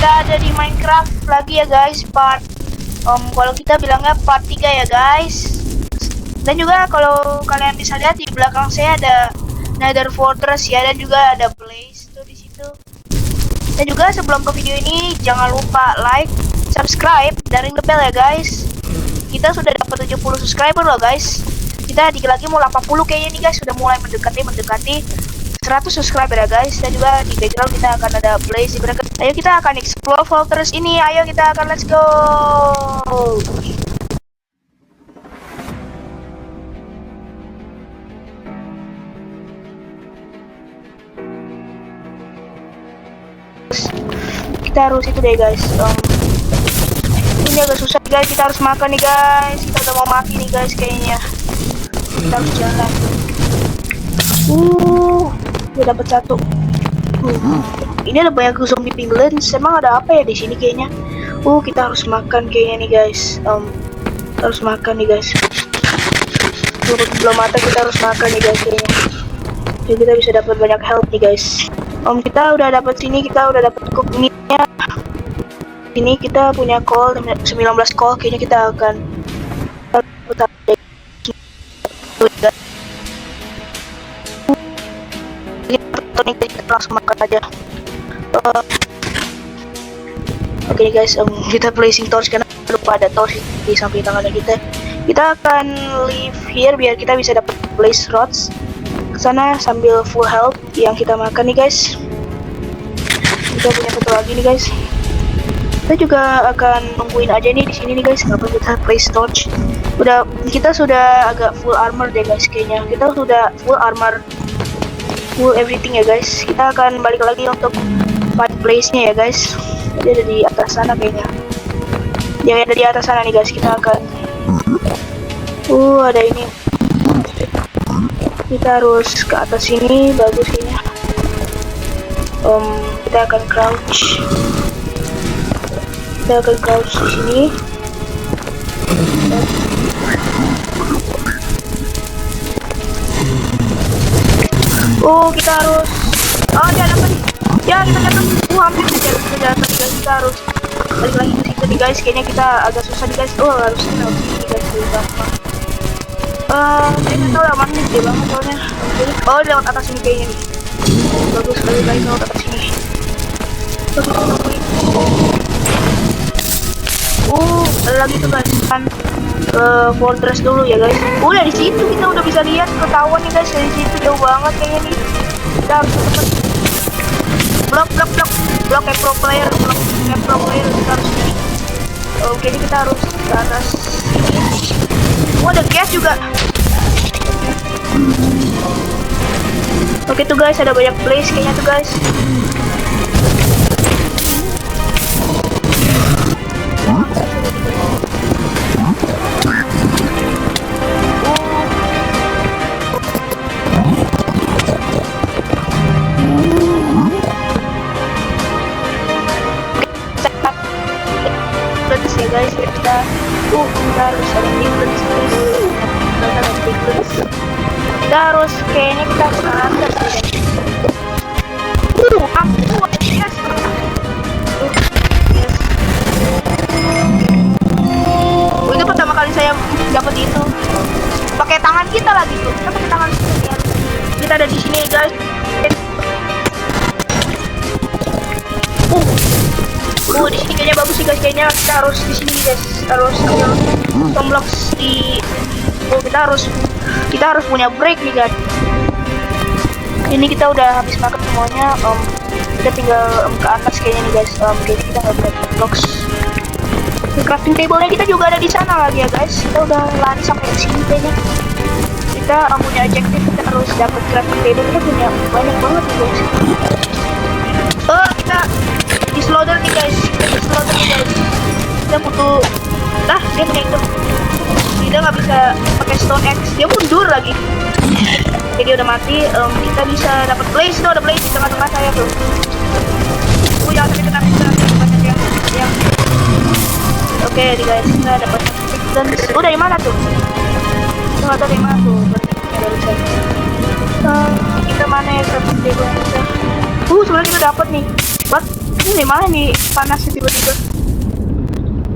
kita ada di Minecraft lagi ya guys, kalau kita bilangnya part 3 ya guys. Dan juga kalau kalian bisa lihat di belakang saya ada Nether Fortress ya, dan juga ada Blaze tuh di situ. Dan juga sebelum ke video ini jangan lupa like, subscribe, dan ring the bell ya guys. Kita sudah dapat 70 subscriber loh guys. Kita dikit lagi mau 80 kayaknya nih guys, sudah mulai mendekati 100 subscriber ya guys. Dan juga di background kita akan ada Blaze. Ayo kita akan explore fortress ini. Ayo kita akan let's go. Kita harus itu deh guys. Ini agak susah guys, kita harus makan nih guys. Kita udah mau mati nih guys kayaknya. Kita harus jalan. Udah dapat satu. Ini ada banyak zombie piglins. Emang ada apa ya di sini kayaknya? Kita harus makan kayaknya nih guys. Kita harus makan nih guys. Belum mata kita harus makan nih guys kayaknya. Jadi kita bisa dapat banyak health nih guys. Kita udah dapat sini, kita udah dapat cook meat-nya. Ini kita punya coal 19 coal, kayaknya kita akan kita langsung makan aja. Oke nih guys, kita placing torch karena lupa ada torch di samping tangannya kita. Kita akan leave here biar kita bisa dapat blaze rods kesana sambil full health yang kita makan nih guys. Kita punya satu lagi nih guys. Kita juga akan nungguin aja nih di sini nih guys, nggak perlu kita place torch. Kita sudah agak full armor deh guys kayaknya. Kita sudah full armor, full everything ya guys. Kita akan balik lagi untuk find place-nya ya guys. Dia ada di atas sana kayaknya. Dia ada di atas sana nih guys. Kita akan ada ini. Kita harus ke atas sini, bagus ini. Kita akan crouch. Kita akan crouch di sini. Kita harus. Dia dapat. Ya, kita dapat. Hampir kita dapat guys. Kita harus balik lagi ke situ nih guys. Kayaknya kita agak susah nih guys. Harus crouch ini guys, gampang. Saya tahu lah mana nih banget soalnya. Lewat atas ini kayaknya nih. Bagus sekali guys, lewat atas sini. Ada lagi tuh guys, kan fortress dulu ya guys. Dari situ kita udah bisa lihat ketahuan nih guys, dari situ jauh banget kayaknya nih. Kita harus cepet. Blok kayak pro player, kita harus ini. Oke, ini kita harus ke atas. Ada gas juga. Oke tuh guys, ada banyak blaze kayaknya tuh guys. Ya guys, kita harus ada piglins. Kita harus kayaknya kita harus ke atas guys. Yes. Itu pertama kali saya dapat itu. Pakai tangan kita lagi tuh. Kita pakai tangan kita. Kita ada di sini guys. Di sini kayaknya bagus sih guys. Kayaknya kita harus di sini guys. Harus ambil blocks di. Kita harus punya break nih guys. Ini kita udah habis makan semuanya. Kita tinggal ke atas kayaknya nih guys. Kayaknya kita nggak punya blocks. Crafting table-nya kita juga ada di sana lagi ya guys. Kita udah lari sampai ke sini kayaknya. Kita punya objektif, kita harus dapat crafting table. Kita punya banyak banget nih guys. Kita di slaughter nih guys. Kita butuh. Dia punya itu. Dia nggak bisa pakai stone axe. Dia mundur lagi. Jadi udah mati. Kita bisa dapat blaze tuh, ada blaze di tengah-tengah saya tuh. Jangan sampai kena banyak yang. Oke, guys, kita dapat piglins. Dari mana tuh? Kita nggak tahu dari mana tuh. Dari sana. Kita mana ya crafting table kita? Sebenarnya kita dapat nih. What? Ini mana nih panasnya tiba-tiba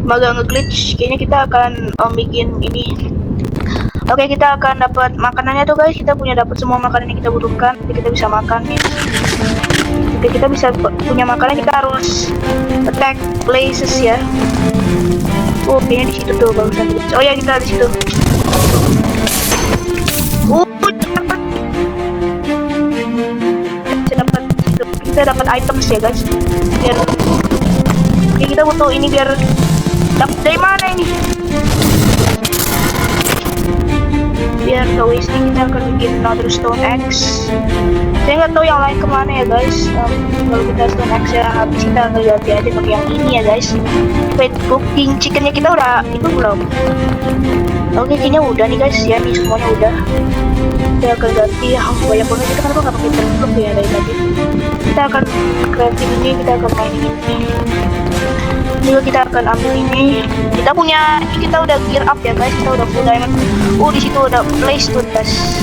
agak nge-glitch. Kayaknya kita akan bikin ini. Oke, kita akan dapat makanannya tuh guys. Kita punya dapat semua makanan yang kita butuhkan. Jadi kita bisa makan nih. Oke, kita bisa punya makanan. Kita harus attack places ya. Oh, kayaknya di situ tuh bagusan. Oh ya, kita di situ. Kita dapat items ya guys. Biar oke, kita butuh ini biar dapat dari mana ini? Biar gak wasting, kita akan bikin another stone axe. Saya nggak tahu yang lain kemana ya guys. Kalau kita stone axe ya habis, kita akan ganti aja pakai yang ini ya guys. Wait, cooking chickennya kita udah itu belum? Oke, kayaknya udah nih guys ya, nih semuanya udah. Kita akan ganti banyak banget. Kita kenapa nggak pakai terblok ya dari tadi? Kita akan crafting ini, kita akan mainin ini. Juga kita akan ambil ini. Kita udah gear up ya guys. Kita udah full diamond. Di situ ada place to test.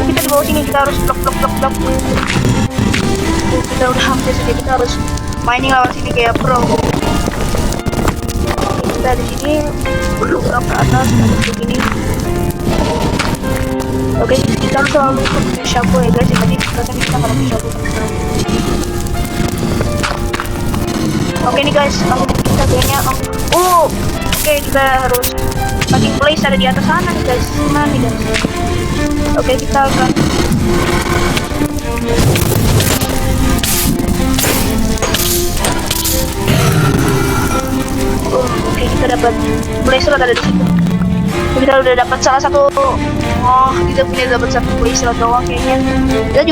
Kita di bawah sini, kita harus blok. Kita udah hampir saja, kita harus mining lewat sini kayak pro. Kita di sini blok ke atas, kita begini. Oke, kita harus selalu pakai shovel ya guys. Jadi kita nggak pakai shovel. Oke nih guys, kita kayaknya oke, kita harus packing place ada di atas sana nih guys. Mana nih guys? Oke, kita akan oke, kita dapat place slot ada di situ. Kita udah dapat salah satu. Kita punya dapat satu place slot doang kayaknya. Kita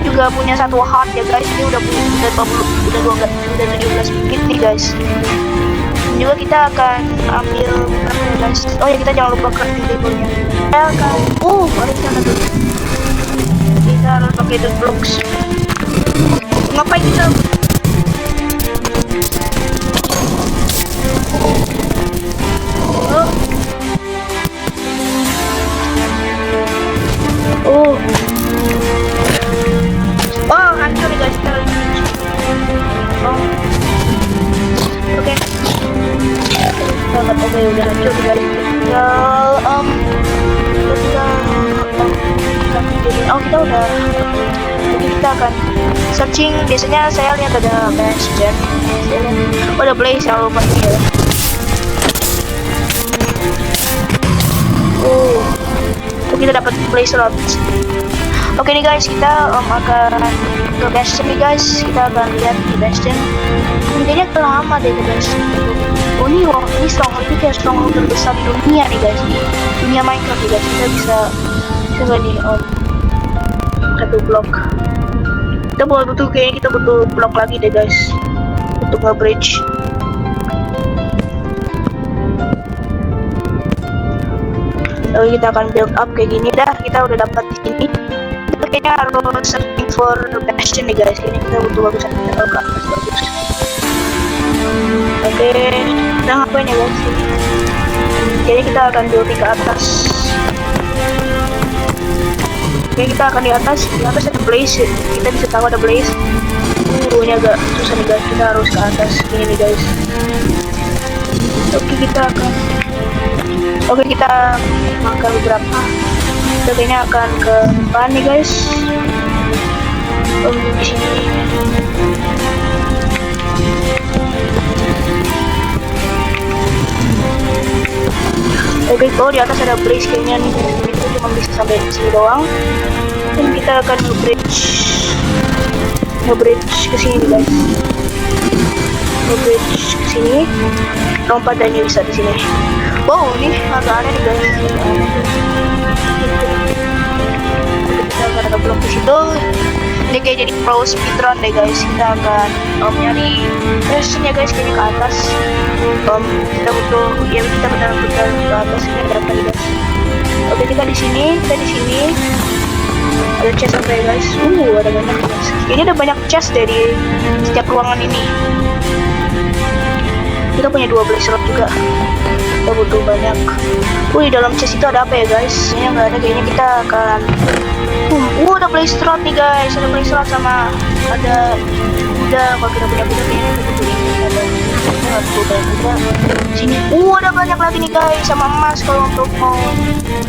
juga punya satu heart ya guys. Ini udah 17 menit nih guys. Dan juga kita akan ambil apa ya guys? Oh ya, kita jangan lupa crafting table-nya. Kita akan ada di sana tuh. Kita harus pakai the blocks. Ngapain kita? Hancur nih guys. Oke. Oke, udah hancur guys. Kita udah. Jadi kita akan searching. Biasanya saya lihat ada bastion. Ada blaze yang lupa ini ya. Kita dapat blaze rods. Oke nih guys, kita akan ke bastion nih guys. Kita akan lihat di bastion. Kayaknya lama deh ke bastion. Ini stronghold itu kayak stronghold terbesar di dunia nih guys. Dunia Minecraft nih guys. Kita bisa coba nih satu blok. Kita butuh blok lagi deh guys untuk nge-bridge. Lalu kita akan build up kayak gini dah. Kita udah dapat di sini. Kita kayaknya harus searching for bastion nih guys. Ini kita butuh bagusan kita ke atas bagus. Oke, kita ngapain ya guys? Jadi kita akan building ke atas. Oke, kita akan di atas ada blaze. Kita bisa tahu ada blaze. Ini agak susah nih guys. Kita harus ke atas ini nih guys. Oke, kita makan beberapa. Kita kayaknya akan ke depan nih guys. Di sini. Oke, di atas ada blaze kayaknya nih. Itu cuma bisa sampai di sini doang. Dan kita akan nge-bridge ke sini nih guys. Nge-bridge ke sini. Lompat dan bisa di sini. Wow, ini agak aneh nih guys. Kita akan ada blok di situ. Ini kayak jadi pro speedrun deh guys. Kita akan nyari bastion ya guys, kayaknya ke atas. Kita butuh kita benar-benar ke atas. Kita dapat guys. Oke, kita di sini. Ada chest apa ya guys? Ada banyak guys. Ini ada banyak chest dari setiap ruangan ini. Kita punya 12 slot juga. kita butuh banyak. Wih, dalam chest itu ada apa ya guys? Kayaknya nggak ada. Kayaknya kita akan ada blaze rod nih guys. Ada blaze rod sama ada kuda. Kalau kita punya kuda kayaknya kita butuh ini. Ada kuda sini. Ada banyak lagi nih guys, sama emas kalau untuk mau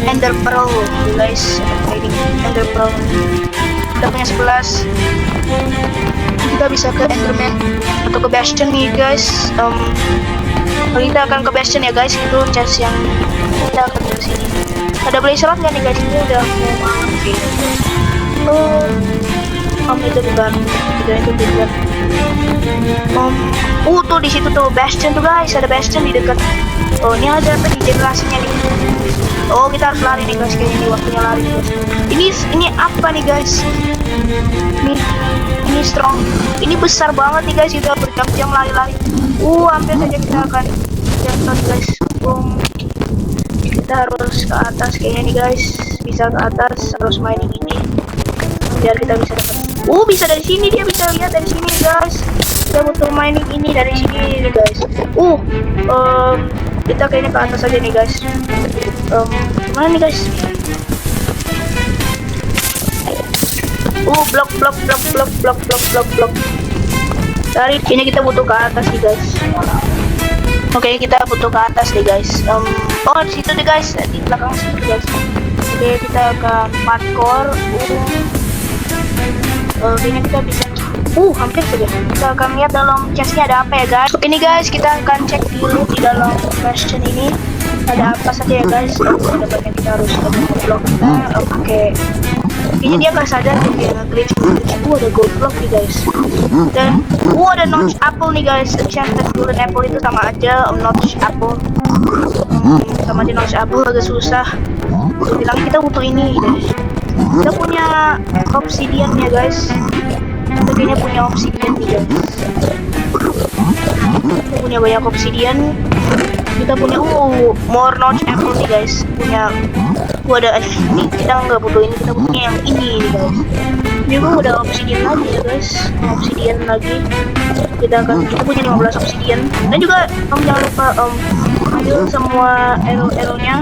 ender pearl guys. Ini ender pearl kita punya 11. Kita bisa ke enderman atau ke bastion nih guys. Kita akan ke bastion ya guys. Itu chest yang kita akan ke sini. Ada blaze rod nggak nih guys? Ini udah mau mati. Itu bukan. Itu bukan. Tuh di situ tuh bastion tuh guys. Ada bastion di dekat. Ini ada apa di generasinya nih? Kita harus lari nih guys. Kayaknya ini waktunya lari guys. Ini apa nih guys? Ini strong. Ini besar banget nih guys. Kita berjam-jam lari-lari. Hampir saja kita akan jatuh guys. Kita harus ke atas kayaknya nih guys. Bisa ke atas, harus mining ini biar kita bisa dapat. Bisa dari sini, dia bisa lihat dari sini guys. Kita butuh mining ini dari sini nih guys. Kita kayaknya ke atas aja nih guys. Mana nih guys? Blok. Dari sini kita butuh ke atas nih guys. Oke, kita butuh ke atas nih guys. Di situ nih guys, di belakang situ guys. Oke, kita akan parkour. Kayaknya kita bisa. Hampir saja. Kita akan lihat dalam chestnya ada apa ya guys. Oke nih guys, kita akan cek dulu di dalam bastion ini ada apa saja ya guys. Ada banyak, kita harus blok kita. Kayaknya dia nggak sadar dia nge-glitch. Ada gold block nih guys. Dan ada notch apple nih guys. Enchanted golden apple itu sama aja notch apple. Sama aja notch apple, agak susah. Bilang kita butuh ini guys. Kita punya obsidian ya guys. Kita kayaknya punya obsidian nih guys. Kita punya banyak obsidian. Kita punya more notch apple nih guys. Ada ini, kita nggak butuh ini, kita butuhnya yang ini nih guys. Juga udah obsidian lagi ya guys. Obsidian lagi. Kita punya 15 obsidian. Dan juga jangan lupa ambil semua arrow-nya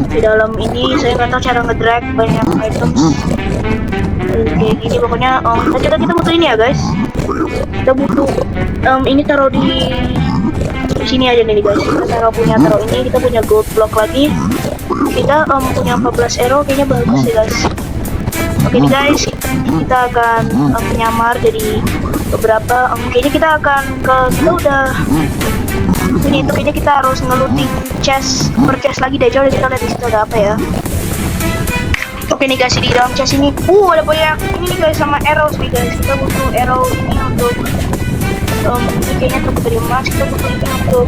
di dalam ini. Saya nggak tahu cara ngedrag banyak items kayak gini pokoknya. Kita butuh ini ya guys. Kita butuh ini taruh di sini aja nih guys. Kita taruh ini. Kita punya gold block lagi. Kita punya 14 arrow, kayaknya bagus ya guys. Oke nih guys, kita akan menyamar jadi beberapa. Kayaknya kita udah punya itu. Kayaknya kita harus ngeluting chest per chest lagi deh. Coba kita lihat di situ ada apa ya. Oke nih guys, di dalam chest ini ada banyak ini nih guys, sama arrows nih guys. Kita butuh arrow ini untuk kayaknya untuk dari emas. Kita butuh ini untuk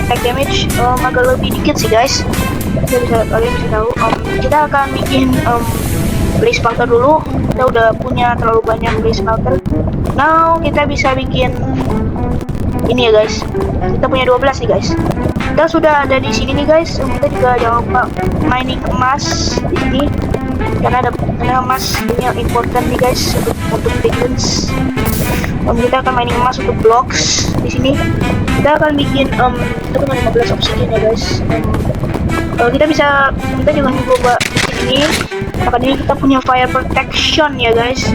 attack damage agak lebih dikit sih guys. Kalian bisa tahu. Kita akan bikin blaze smelter dulu. Kita udah punya terlalu banyak blaze smelter. Now kita bisa bikin ini ya guys. Kita punya 12 nih guys. Kita sudah ada di sini nih guys. Kita juga jangan lupa mining emas di sini. Karena emas ini important nih guys untuk pigeons. Kita akan mining emas untuk blocks di sini. Kita akan bikin kita punya 15 obsidian ya guys. Kita juga coba ini. Maka ini kita punya fire protection ya guys.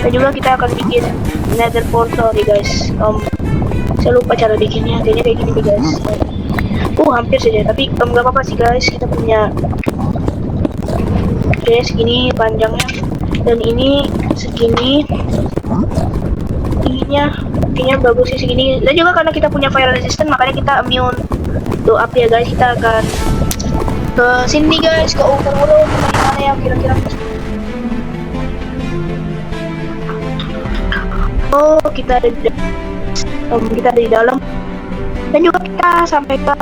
Dan juga kita akan bikin nether portal ya guys. Saya lupa cara bikinnya. Kayaknya kayak gini nih guys. Hampir saja, tapi nggak apa-apa sih guys. Kita punya segini panjangnya, dan ini segini tingginya. Kayaknya bagus sih segini. Dan juga karena kita punya fire resistant, makanya kita immune to api ya guys. Kita akan ke sini guys, ke overworld. Mana yang kira-kira kita ada di dalam. Dan juga kita sampai ke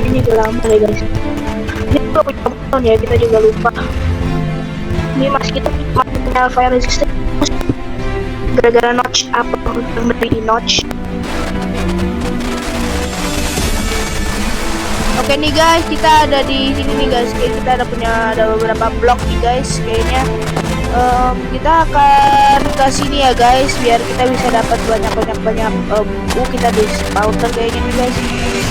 ini udah lama ya guys. Ini juga punya button ya, kita juga lupa. Ini kita punya fire resistant gara-gara notch apa yang beri notch. Oke nih guys, kita ada di sini nih guys. Kita ada beberapa blok nih guys. Kayaknya kita akan ke sini ya guys, biar kita bisa dapat banyak kita di powder kayaknya nih guys.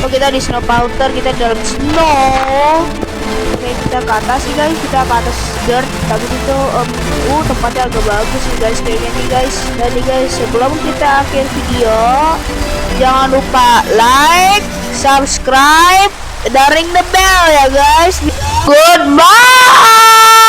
Oh, kita di snow powder, kita di dalam snow. Oke, kita ke atas sih guys, kita ke atas dirt. Tapi itu tempatnya agak bagus sih guys kayaknya nih guys. Jadi guys, sebelum kita akhir video, jangan lupa like, subscribe, dan ring the bell ya guys. Goodbye.